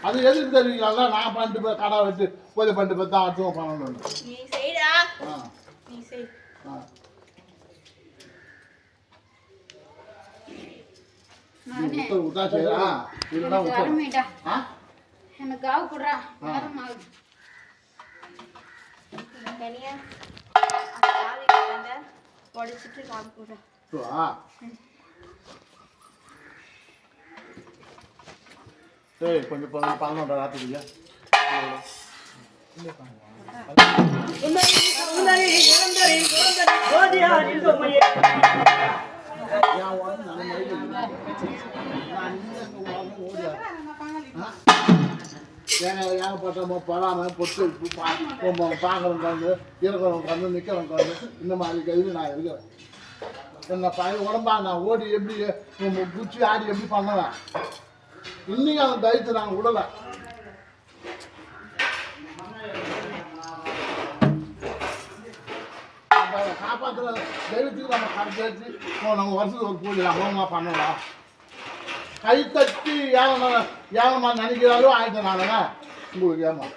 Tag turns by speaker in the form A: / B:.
A: அது எதுக்கு தெரியுங்களா? நான் பண்ணிட்டு போய் கடை வச்சு பூஜை பண்ணிட்டு போய் தான் அடுத்தவங்க பண்ணணும்.
B: நீ செய்டா. நீ செய்.
A: உத்தா செய்யறா இல்லைன்னா
C: உத்தரமேடா. எனக்கு காவு குடுறா. நேரம் ஆகுது.
B: கனியா காலை கலந்த உடைச்சிட்டு காவு குடுறா.
A: ஏய் கொஞ்சம் பண்ணணும் ராத்திரியா. ஏகப்பட்ட பழாம பொட்டு பார்க்குறவங்க வந்து இருக்கிறவங்க வந்து நிற்கிறவங்க வந்து இந்த மாதிரி கையில் நான் இருக்கிறேன். என்ன பையன் உடம்பா நான் ஓடி எப்படி குச்சி ஆடி எப்படி பண்ணுவேன். இன்னைக்கு அந்த தைரியத்தை நாங்கள் விடலை. காப்பாற்றுற தெய்வத்துக்கு நம்ம கடைச்சி வச்சு நம்ம வருஷத்துக்கு ஒரு பூஜை அமௌகமாக பண்ணலாம். கை தட்டி ஏகமாக நினைக்கிறாலும் ஆயிட்டேன் நானுங்க உங்களுக்கு ஏமா